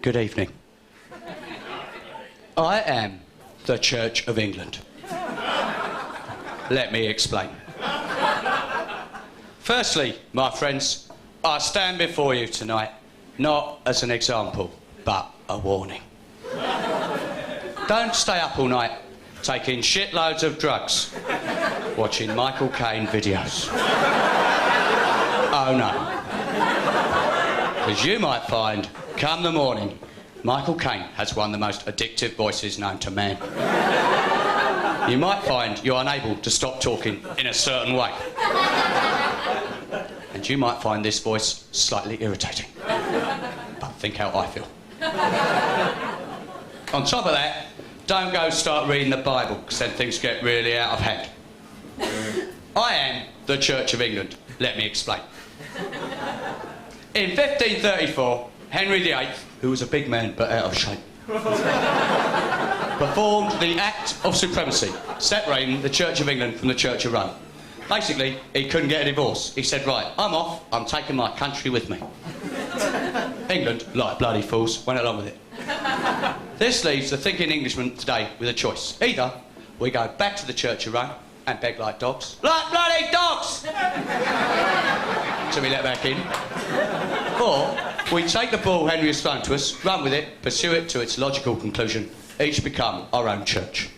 Good evening. I am the Church of England. Let me explain. Firstly, my friends, I stand before you tonight not as an example, but a warning. Don't stay up all night taking shitloads of drugs, watching Michael Caine videos. Oh no. Because you might find, come the morning, Michael Caine has one of the most addictive voices known to man. You might find you're unable to stop talking in a certain way. And you might find this voice slightly irritating. But think how I feel. On top of that, don't go start reading the Bible, because then things get really out of hand. I am the Church of England. Let me explain. In 1534, Henry VIII, who was a big man but out of shape, performed the act of supremacy, separating the Church of England from the Church of Rome. Basically, he couldn't get a divorce. He said, right, I'm off, I'm taking my country with me. England, like bloody fools, went along with it. This leaves the thinking Englishman today with a choice. Either we go back to the Church of Rome and beg like dogs. Like bloody dogs! To be let back in. Or we take the ball Henry has thrown to us, run with it, pursue it to its logical conclusion, each become our own church.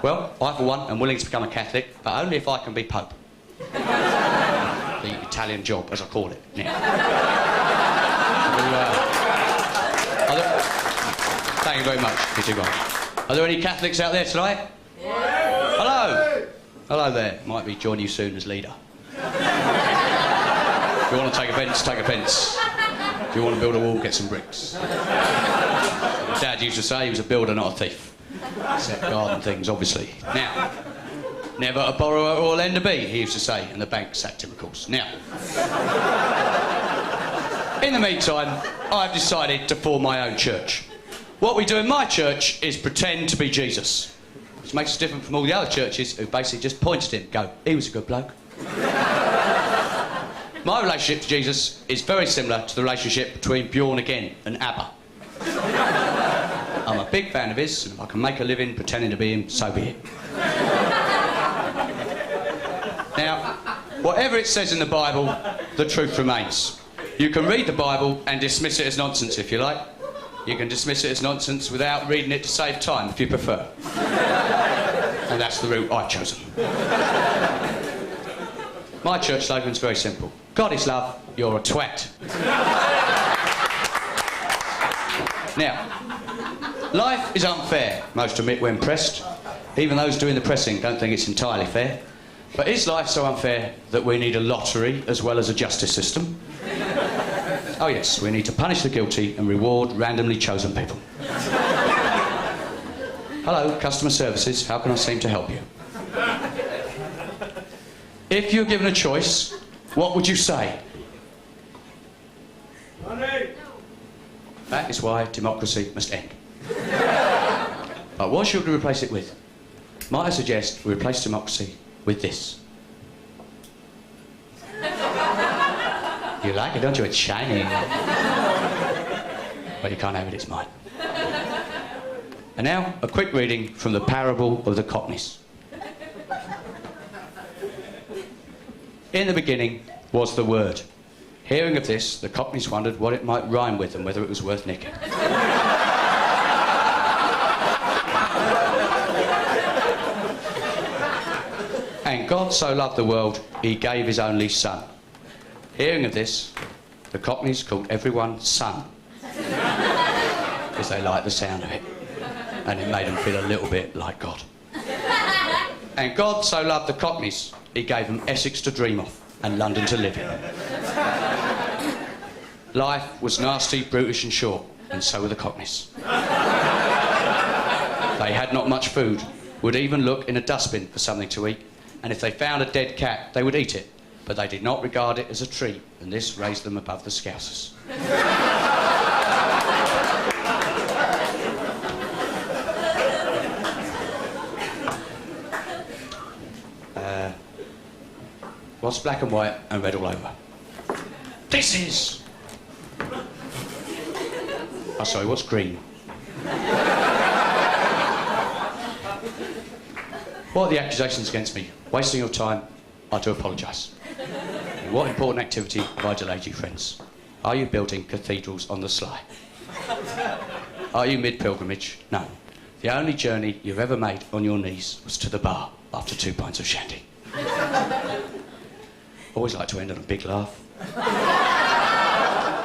Well, I for one am willing to become a Catholic, but only if I can be Pope. The Italian job, as I call it now. Thank you very much, Mr. Grant. Are there any Catholics out there tonight? Yeah. Hello. Hello there. Might be join you soon as leader. If you want to take offence, take offence. If you want to build a wall, get some bricks. Dad used to say he was a builder, not a thief. Except garden things, obviously. Now, never a borrower or a lender be, he used to say, and the bank sacked him, of course. Now, in the meantime, I've decided to form my own church. What we do in my church is pretend to be Jesus, which makes us different from all the other churches who basically just point at him, go, he was a good bloke. My relationship to Jesus is very similar to the relationship between Bjorn Again and ABBA. I'm a big fan of his, and if I can make a living pretending to be him, so be it. Now, whatever it says in the Bible, the truth remains. You can read the Bible and dismiss it as nonsense if you like. You can dismiss it as nonsense without reading it to save time if you prefer. And that's the route I've chosen. My church slogan's very simple. God is love, you're a twat. Now, life is unfair, most admit when pressed. Even those doing the pressing don't think it's entirely fair. But is life so unfair that we need a lottery as well as a justice system? Oh yes, we need to punish the guilty and reward randomly chosen people. Hello, customer services, how can I seem to help you? If you're given a choice, what would you say? Money! That is why democracy must end. But what should we replace it with? Might I suggest we replace democracy with this? You like it, don't you? It's shiny. But you can't have it, it's mine. And now, a quick reading from the parable of the Cockneys. In the beginning was the Word. Hearing of this, the Cockneys wondered what it might rhyme with and whether it was worth nicking. And God so loved the world, he gave his only Son. Hearing of this, the Cockneys called everyone Son, because they liked the sound of it, and it made them feel a little bit like God. And God so loved the Cockneys, he gave them Essex to dream of and London to live in. Life was nasty, brutish and short, and so were the Cockneys. They had not much food, would even look in a dustbin for something to eat, and if they found a dead cat, they would eat it. But they did not regard it as a treat, and this raised them above the Scousers. What's black and white and red all over? This is Oh, sorry, what's green? What are the accusations against me? Wasting your time? I do apologise. In what important activity have I delayed you, friends? Are you building cathedrals on the sly? Are you mid-pilgrimage? No. The only journey you've ever made on your knees was to the bar after 2 pints of shandy. Always like to end on a big laugh.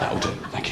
That'll do, thank you.